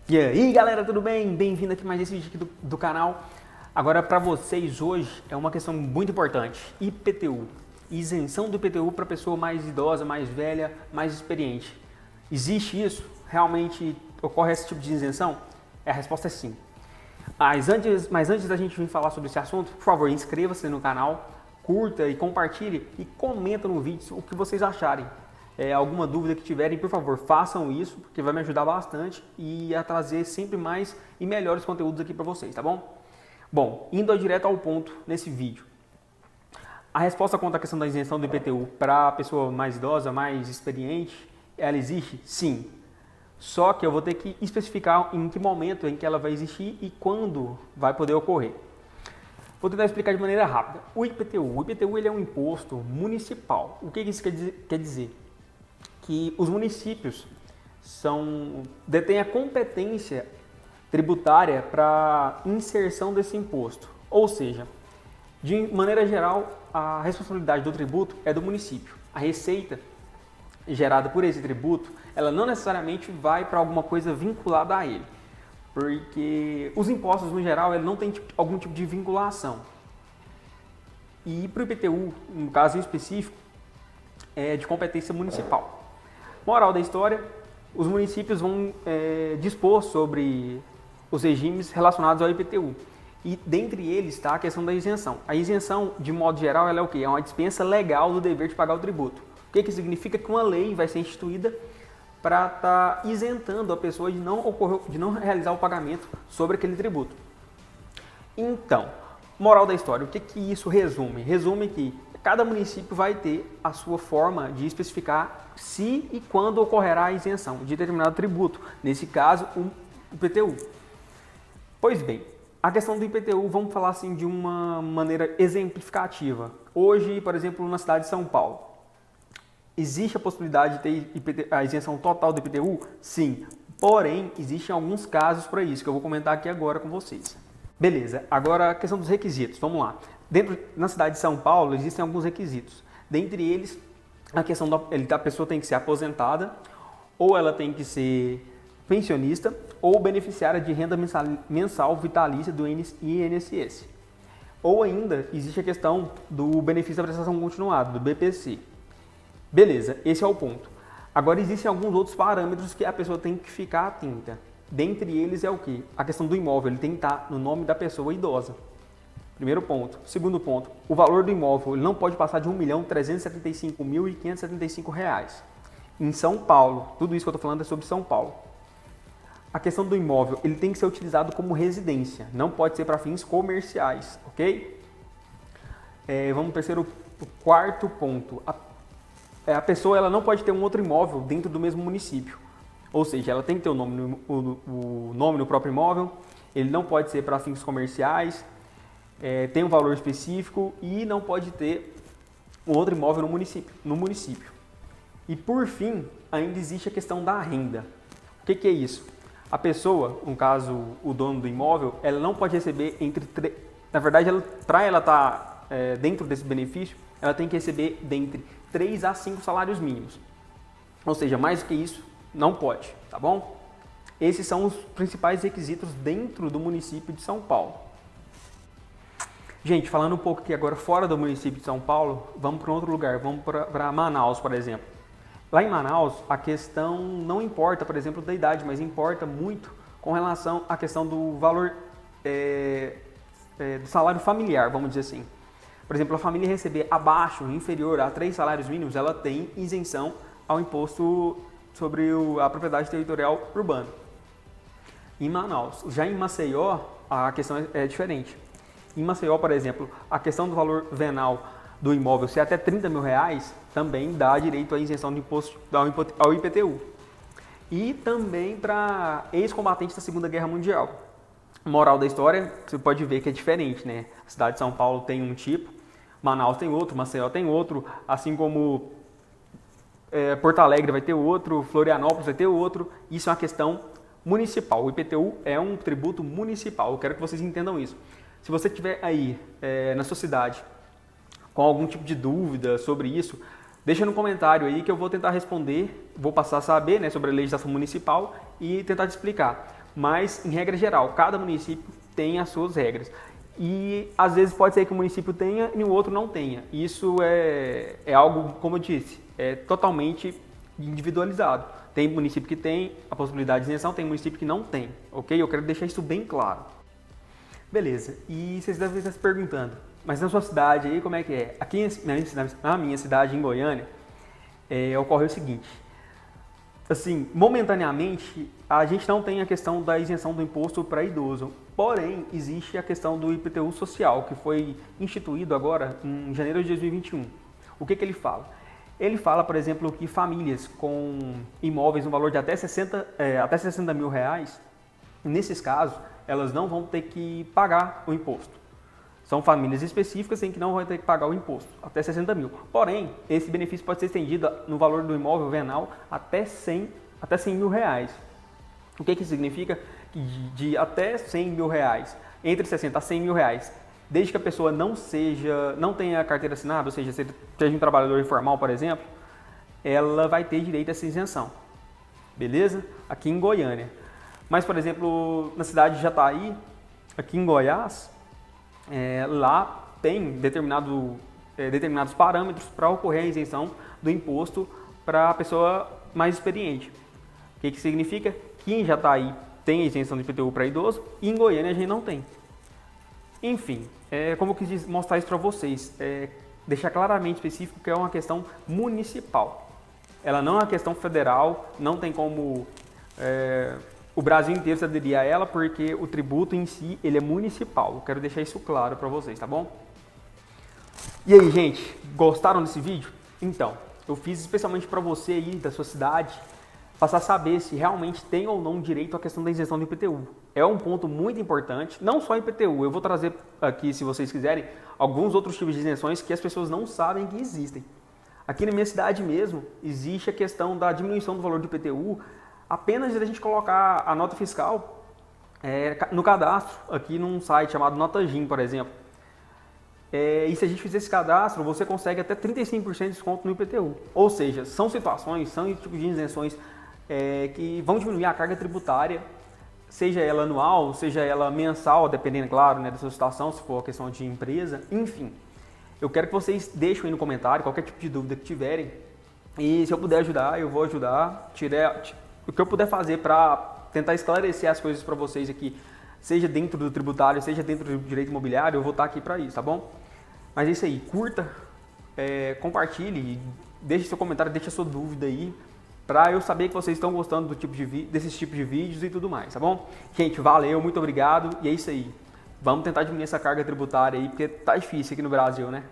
E aí galera, tudo bem? Bem-vindo aqui mais esse vídeo aqui do canal. Agora para vocês hoje é uma questão muito importante, IPTU. Isenção do IPTU para pessoa mais idosa, mais velha, mais experiente. Existe isso? Realmente ocorre esse tipo de isenção? A resposta é sim. Mas antes da gente vir falar sobre esse assunto, por favor, inscreva-se no canal, curta e compartilhe e comenta no vídeo o que vocês acharem. Alguma dúvida que tiverem, por favor, façam isso, porque vai me ajudar bastante e a trazer sempre mais e melhores conteúdos aqui para vocês, tá bom? Bom, indo direto ao ponto nesse vídeo. A resposta quanto à questão da isenção do IPTU para a pessoa mais idosa, mais experiente, ela existe? Sim. Só que eu vou ter que especificar em que momento em que ela vai existir e quando vai poder ocorrer. Vou tentar explicar de maneira rápida. O IPTU ele é um imposto municipal. O que isso quer dizer? Que os municípios detêm a competência tributária para inserção desse imposto. Ou seja, de maneira geral, a responsabilidade do tributo é do município. A receita gerada por esse tributo, ela não necessariamente vai para alguma coisa vinculada a ele. Porque os impostos, no geral, ele não tem algum tipo de vinculação. E para o IPTU, no caso em específico, é de competência municipal. Moral da história, os municípios vão dispor sobre os regimes relacionados ao IPTU. E dentre eles está a questão da isenção. A isenção, de modo geral, ela é o quê? É uma dispensa legal do dever de pagar o tributo. O que significa? Que uma lei vai ser instituída para estar isentando a pessoa de não realizar o pagamento sobre aquele tributo. Então, moral da história, o que isso resume? Resume que cada município vai ter a sua forma de especificar se e quando ocorrerá a isenção de determinado tributo, nesse caso o IPTU. Pois bem, a questão do IPTU, vamos falar assim de uma maneira exemplificativa. Hoje, por exemplo, na cidade de São Paulo, existe a possibilidade de ter a isenção total do IPTU? Sim, porém, existem alguns casos para isso, que eu vou comentar aqui agora com vocês. Beleza, agora a questão dos requisitos, vamos lá. Na cidade de São Paulo, existem alguns requisitos. Dentre eles, a questão da pessoa tem que ser aposentada, ou ela tem que ser pensionista, ou beneficiária de renda mensal vitalícia do INSS. Ou ainda, existe a questão do benefício da prestação continuada, do BPC. Beleza, esse é o ponto. Agora, existem alguns outros parâmetros que a pessoa tem que ficar atenta. Dentre eles é o quê? A questão do imóvel, ele tem que estar no nome da pessoa idosa. Primeiro ponto. Segundo ponto, o valor do imóvel ele não pode passar de R$ 1.375.575. Em São Paulo, tudo isso que eu estou falando é sobre São Paulo. A questão do imóvel, ele tem que ser utilizado como residência, não pode ser para fins comerciais, ok? Vamos para o quarto ponto. A pessoa ela não pode ter um outro imóvel dentro do mesmo município. Ou seja, ela tem que ter o nome no próprio imóvel, ele não pode ser para fins comerciais, tem um valor específico e não pode ter um outro imóvel no município. E por fim, ainda existe a questão da renda. O que é isso? A pessoa, no caso o dono do imóvel, ela não pode receber na verdade, para ela estar dentro desse benefício, ela tem que receber dentre 3 a 5 salários mínimos. Ou seja, mais do que isso, não pode, tá bom? Esses são os principais requisitos dentro do município de São Paulo. Gente, falando um pouco aqui agora fora do município de São Paulo, vamos para outro lugar, vamos para Manaus, por exemplo. Lá em Manaus, a questão não importa, por exemplo, da idade, mas importa muito com relação à questão do valor do salário familiar, vamos dizer assim. Por exemplo, a família receber abaixo, inferior a 3 salários mínimos, ela tem isenção ao imposto sobre a propriedade territorial urbana. Em Manaus, já em Maceió, a questão é diferente. Em Maceió, por exemplo, a questão do valor venal do imóvel ser até R$30 mil, também dá direito à isenção do imposto ao IPTU. E também para ex-combatentes da Segunda Guerra Mundial. Moral da história, você pode ver que é diferente, né? A cidade de São Paulo tem um tipo, Manaus tem outro, Maceió tem outro, assim como Porto Alegre vai ter outro, Florianópolis vai ter outro. Isso é uma questão municipal. O IPTU é um tributo municipal. Eu quero que vocês entendam isso. Se você estiver aí na sua cidade com algum tipo de dúvida sobre isso, deixa no comentário aí que eu vou tentar responder, vou passar a saber sobre a legislação municipal e tentar te explicar. Mas, em regra geral, cada município tem as suas regras. E às vezes pode ser que o município tenha e o outro não tenha. Isso é algo, como eu disse, é totalmente individualizado. Tem município que tem a possibilidade de isenção, tem município que não tem, ok? Eu quero deixar isso bem claro. Beleza, e vocês devem estar se perguntando, mas na sua cidade aí como é que é? Aqui na minha cidade, em Goiânia, ocorre o seguinte. Assim, momentaneamente, a gente não tem a questão da isenção do imposto para idoso. Porém, existe a questão do IPTU social, que foi instituído agora em janeiro de 2021. O que ele fala? Ele fala, por exemplo, que famílias com imóveis no valor de até 60 mil reais, nesses casos, elas não vão ter que pagar o imposto. São famílias específicas em que não vão ter que pagar o imposto, até 60 mil. Porém, esse benefício pode ser estendido no valor do imóvel venal até 100 mil reais. O que isso significa? Que de até 100 mil reais, entre 60 a 100 mil reais, desde que a pessoa não tenha a carteira assinada, ou seja, seja um trabalhador informal, por exemplo, ela vai ter direito a essa isenção. Beleza? Aqui em Goiânia. Mas, por exemplo, na cidade de Jataí, aqui em Goiás, lá tem determinados parâmetros para ocorrer a isenção do imposto para a pessoa mais experiente. O que significa? Que em Jataí tem a isenção do IPTU para idoso e em Goiânia a gente não tem. Enfim, como eu quis mostrar isso para vocês, deixar claramente específico que é uma questão municipal. Ela não é uma questão federal, não tem como o Brasil inteiro se aderir a ela, porque o tributo em si ele é municipal. Eu quero deixar isso claro para vocês, tá bom? E aí, gente, gostaram desse vídeo? Então, eu fiz especialmente para você aí da sua cidade, passar a saber se realmente tem ou não direito à questão da isenção do IPTU. É um ponto muito importante, não só IPTU, eu vou trazer aqui, se vocês quiserem, alguns outros tipos de isenções que as pessoas não sabem que existem. Aqui na minha cidade mesmo, existe a questão da diminuição do valor do IPTU, apenas de a gente colocar a nota fiscal no cadastro, aqui num site chamado NotaGin, por exemplo. E se a gente fizer esse cadastro, você consegue até 35% de desconto no IPTU. Ou seja, são situações, são tipos de isenções que vão diminuir a carga tributária, seja ela anual, seja ela mensal, dependendo, claro, da sua situação, se for a questão de empresa, enfim. Eu quero que vocês deixem aí no comentário qualquer tipo de dúvida que tiverem. E se eu puder ajudar, eu vou ajudar. O que eu puder fazer para tentar esclarecer as coisas para vocês aqui, seja dentro do tributário, seja dentro do direito imobiliário, eu vou estar aqui para isso, tá bom? Mas é isso aí, curta, compartilhe, deixe seu comentário, deixe a sua dúvida aí, para eu saber que vocês estão gostando desses tipos de vídeos e tudo mais, tá bom? Gente, valeu, muito obrigado e é isso aí. Vamos tentar diminuir essa carga tributária aí, porque tá difícil aqui no Brasil, né?